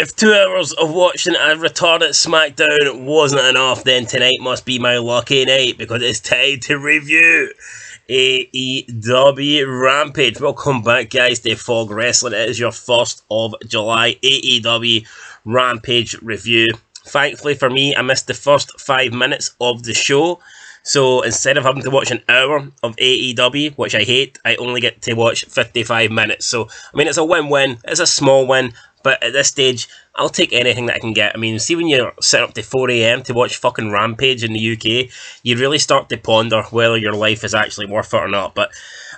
If 2 hours of watching a retarded SmackDown wasn't enough, then tonight must be my lucky night because it's time to review AEW Rampage. Welcome back, guys, to Fog Wrestling. It is your 1st of July AEW Rampage review. Thankfully for me, I missed the first 5 minutes of the show. So instead of having to watch an hour of AEW, which I hate, I only get to watch 55 minutes. So, I mean, it's a win-win. It's a small win. But at this stage, I'll take anything that I can get. I mean, see when you're set up to 4 AM to watch fucking Rampage in the UK, you really start to ponder whether your life is actually worth it or not. But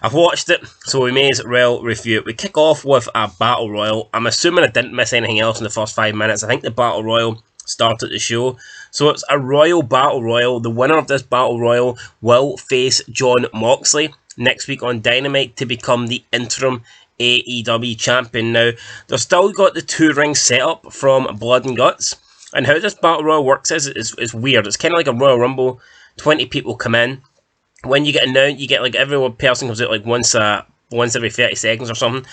I've watched it, so we may as well review it. We kick off with a Battle Royal. I'm assuming I didn't miss anything else in the first 5 minutes. I think the Battle Royal started the show. So it's a Royal Battle Royal. The winner of this Battle Royal will face Jon Moxley next week on Dynamite to become the interim AEW champion. Now, they've still got the 2-ring setup from Blood and Guts, and how this Battle Royal works is weird. It's kind of like a Royal Rumble. 20 people come in. When you get announced, you get like every person comes out like once every 30 seconds or something,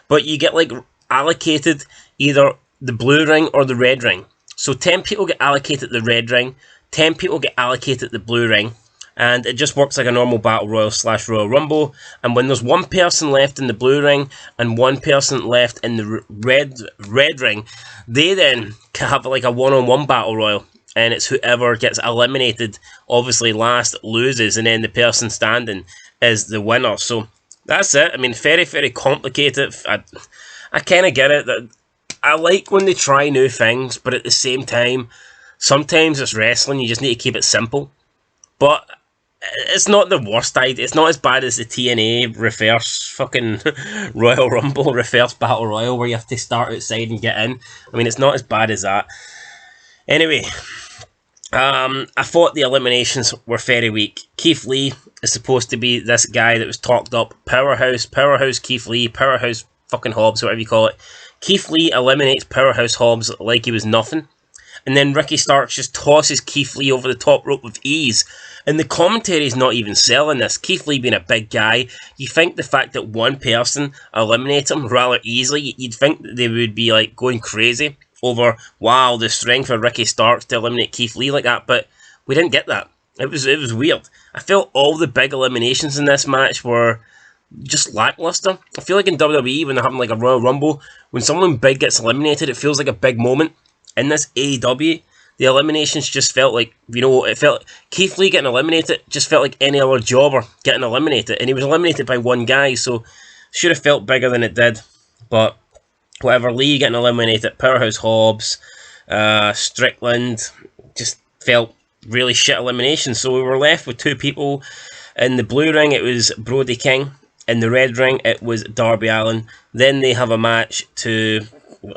but you get like allocated either the blue ring or the red ring. So 10 people get allocated the red ring, 10 people get allocated the blue ring, and it just works like a normal Battle Royal / Royal Rumble. And when there's one person left in the blue ring and one person left in the red ring, they then can have like a one-on-one Battle Royal. And it's whoever gets eliminated, obviously last, loses, and then the person standing is the winner. So that's it. I mean, very, very complicated. I kind of get it. That I like when they try new things, but at the same time, sometimes it's wrestling. You just need to keep it simple. But it's not the worst idea. It's not as bad as the TNA reverse fucking Royal Rumble, reverse Battle Royal, where you have to start outside and get in. I mean, it's not as bad as that. Anyway, I thought the eliminations were very weak. Keith Lee is supposed to be this guy that was talked up. Powerhouse Keith Lee, Powerhouse fucking Hobbs, whatever you call it. Keith Lee eliminates Powerhouse Hobbs like he was nothing. And then Ricky Starks just tosses Keith Lee over the top rope with ease. And the commentary is not even selling this. Keith Lee being a big guy, you think the fact that one person eliminates him rather easily, you'd think that they would be like going crazy over, wow, the strength of Ricky Starks to eliminate Keith Lee like that. But we didn't get that. It was weird. I felt all the big eliminations in this match were just lackluster. I feel like in WWE, when they're having like a Royal Rumble, when someone big gets eliminated, it feels like a big moment. In this AEW, the eliminations just felt like, it felt Keith Lee getting eliminated just felt like any other jobber getting eliminated, and he was eliminated by one guy, so should have felt bigger than it did. But whatever, Lee getting eliminated, Powerhouse Hobbs, Strickland, just felt really shit elimination. So we were left with 2 people. In the blue ring, it was Brody King. In the red ring, it was Darby Allin. Then they have a match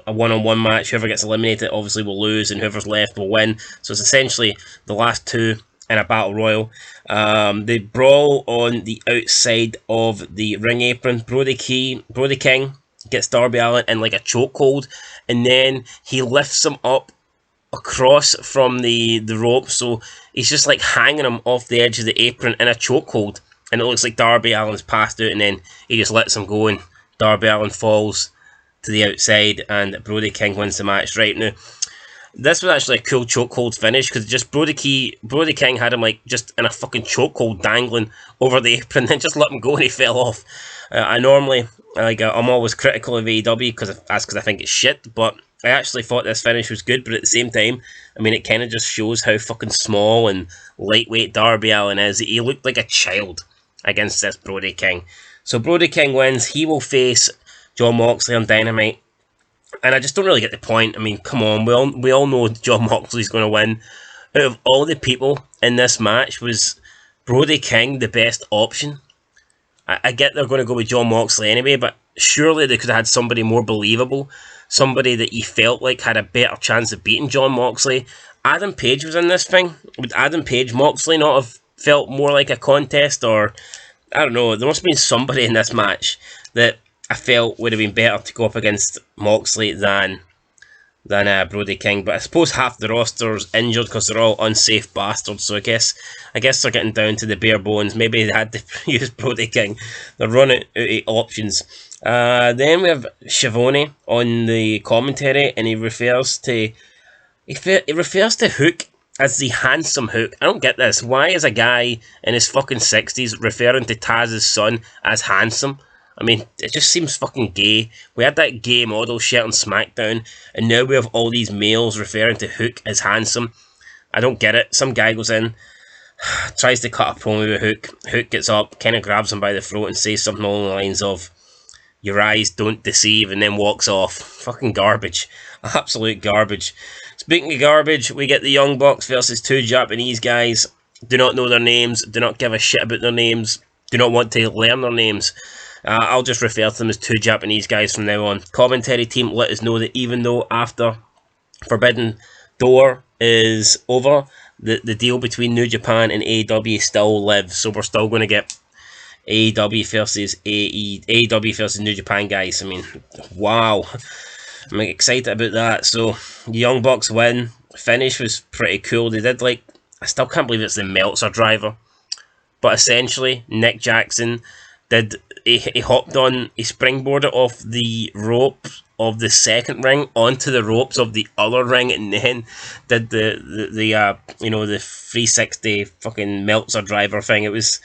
a one-on-one match. Whoever gets eliminated obviously will lose, and whoever's left will win. So it's essentially the last 2 in a Battle Royal. They brawl on the outside of the ring apron. Brody King gets Darby Allin in like a chokehold, and then he lifts him up across from the rope, so he's just like hanging him off the edge of the apron in a chokehold, and it looks like Darby Allin's passed out, and then he just lets him go, and Darby Allin falls to the outside, and Brody King wins the match. Right now, this was actually a cool chokehold finish, because just Brody King had him like just in a fucking chokehold dangling over the apron, and then just let him go and he fell off. I'm always critical of AEW because I think it's shit, but I actually thought this finish was good. But at the same time, I mean, it kind of just shows how fucking small and lightweight Darby Allin is. He looked like a child against this Brody King. So Brody King wins. He will face Jon Moxley on Dynamite, and I just don't really get the point. I mean, come on, we all know Jon Moxley's going to win. Out of all the people in this match, was Brody King the best option? I get they're going to go with Jon Moxley anyway, but surely they could have had somebody more believable, somebody that you felt like had a better chance of beating Jon Moxley. Adam Page was in this thing. Would Adam Page Moxley not have felt more like a contest? Or I don't know, there must have been somebody in this match that I felt would have been better to go up against Moxley than than Brody King. But I suppose half the roster's injured because they're all unsafe bastards. So I guess they're getting down to the bare bones. Maybe they had to use Brody King. They're running out of options. Then we have Schiavone on the commentary, and he refers to Hook as the handsome Hook. I don't get this. Why is a guy in his fucking 60s referring to Taz's son as handsome? I mean, it just seems fucking gay. We had that gay model shit on SmackDown, and now we have all these males referring to Hook as handsome. I don't get it. Some guy goes in, tries to cut a promo with Hook. Hook gets up, kind of grabs him by the throat and says something along the lines of, "Your eyes don't deceive," and then walks off. Fucking garbage. Absolute garbage. Speaking of garbage, we get the Young Bucks versus two Japanese guys. Do not know their names, do not give a shit about their names, do not want to learn their names. I'll just refer to them as two Japanese guys from now on. Commentary team let us know that even though after Forbidden Door is over, the deal between New Japan and AEW still lives. So we're still going to get AEW versus New Japan guys. I mean, wow. I'm excited about that. So the Young Bucks win. Finish was pretty cool. They did I still can't believe it's the Meltzer driver. But essentially, Nick Jackson he hopped on, he springboarded off the rope of the second ring onto the ropes of the other ring, and then did the 360 fucking Meltzer driver thing. It was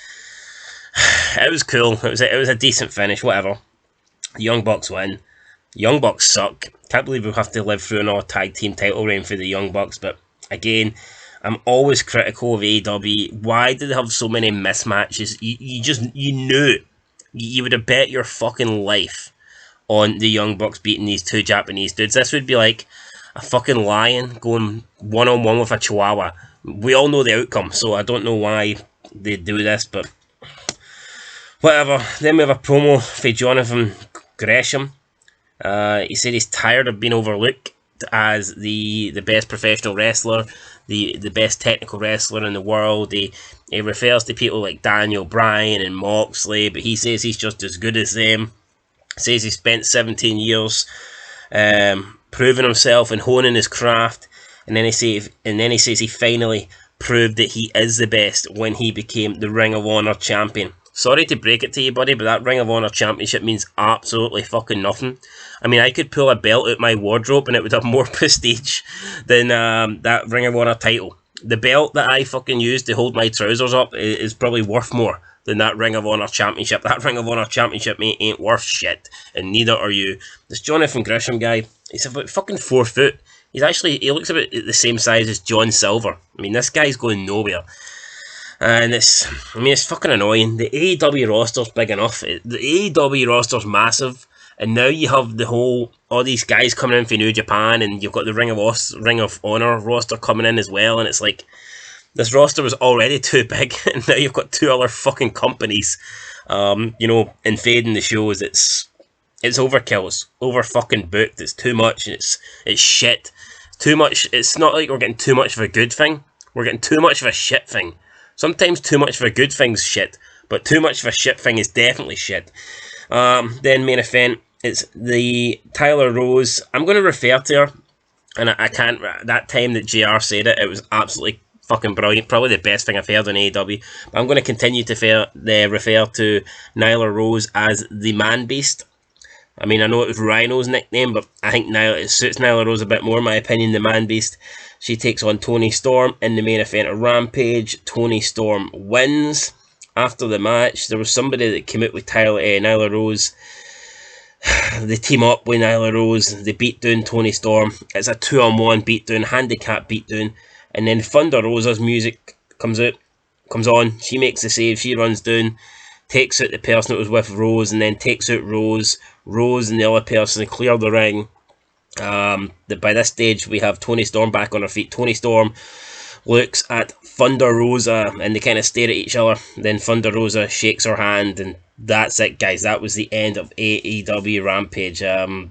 cool. It was a decent finish. Whatever. The Young Bucks win. Young Bucks suck. Can't believe we'll have to live through another tag team title reign for the Young Bucks, but again, I'm always critical of AEW. Why do they have so many mismatches? You knew. You would have bet your fucking life on the Young Bucks beating these two Japanese dudes. This would be like a fucking lion going one-on-one with a chihuahua. We all know the outcome, so I don't know why they do this, but whatever. Then we have a promo for Jonathan Gresham. He said he's tired of being overlooked as the best professional wrestler, the best technical wrestler in the world. He refers to people like Daniel Bryan and Moxley, but he says he's just as good as them. Says he spent 17 years proving himself and honing his craft, and then he says he finally proved that he is the best when he became the Ring of Honor champion. Sorry to break it to you, buddy, but that Ring of Honor championship means absolutely fucking nothing. I mean, I could pull a belt out my wardrobe and it would have more prestige than that Ring of Honor title. The belt that I fucking use to hold my trousers up is probably worth more than that Ring of Honor championship. That Ring of Honor championship ain't worth shit, and neither are you. This Jonathan Gresham guy, he's about fucking 4 foot. He looks about the same size as John Silver. I mean, this guy's going nowhere. And it's fucking annoying. The AEW roster's big enough. The AEW roster's massive. And now you have all these guys coming in for New Japan, and you've got the Ring of Honor roster coming in as well. And it's like, this roster was already too big, and now you've got two other fucking companies, invading the shows. It's overkill. It's over fucking booked. It's too much. And it's shit. Too much. It's not like we're getting too much of a good thing. We're getting too much of a shit thing. Sometimes too much of a good thing's shit, but too much of a shit thing is definitely shit. Then main event, it's the Tyler Rose. I'm going to refer to her, and I can't. That time that JR said it was absolutely fucking brilliant. Probably the best thing I've heard on AEW. But I'm going to continue to refer to Nyla Rose as the Man Beast. I mean, I know it was Rhino's nickname, but I think it suits Nyla Rose a bit more, in my opinion, the Man Beast. She takes on Toni Storm in the main event of Rampage. Toni Storm wins. After the match, there was somebody that came out with Nyla Rose. They team up with Nyla Rose. They beat down Toni Storm. It's a 2-on-1 beatdown, handicap beatdown. And then Thunder Rosa's music comes on. She makes the save. She runs down, takes out the person that was with Rose, and then takes out Rose. Rose and the other person clear the ring. By this stage, we have Toni Storm back on her feet. Toni Storm looks at Thunder Rosa, and they kind of stare at each other. Then Thunder Rosa shakes her hand, and that's it, guys. That was the end of AEW Rampage.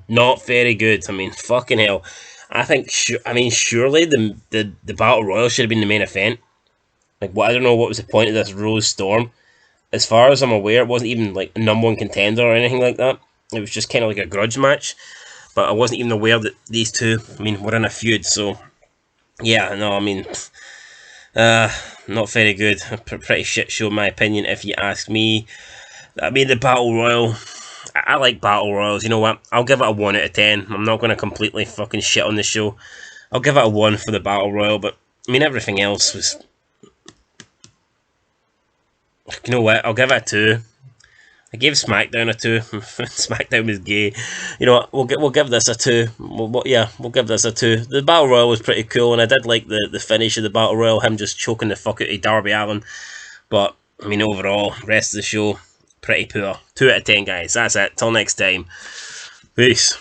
Not very good. I mean, fucking hell. I think, surely the Battle Royal should have been the main event. I don't know what was the point of this Rose Storm. As far as I'm aware, it wasn't even like a number one contender or anything like that. It was just kind of like a grudge match. but I wasn't even aware that these two, I mean, were in a feud. So yeah, no, I mean, not very good. A pretty shit show in my opinion, if you ask me. I mean, the Battle Royal, I like Battle Royals. You know what? I'll give it a 1 out of 10. I'm not going to completely fucking shit on the show. I'll give it a 1 for the Battle Royal, but I mean, everything else was... You know what? I'll give it a 2. I gave SmackDown a 2. SmackDown was gay. You know what? We'll give this a 2. We'll give this a 2. The Battle Royal was pretty cool, and I did like the finish of the Battle Royal, him just choking the fuck out of Darby Allin. But, I mean, overall, rest of the show, pretty poor. 2 out of 10, guys. That's it. Till next time. Peace.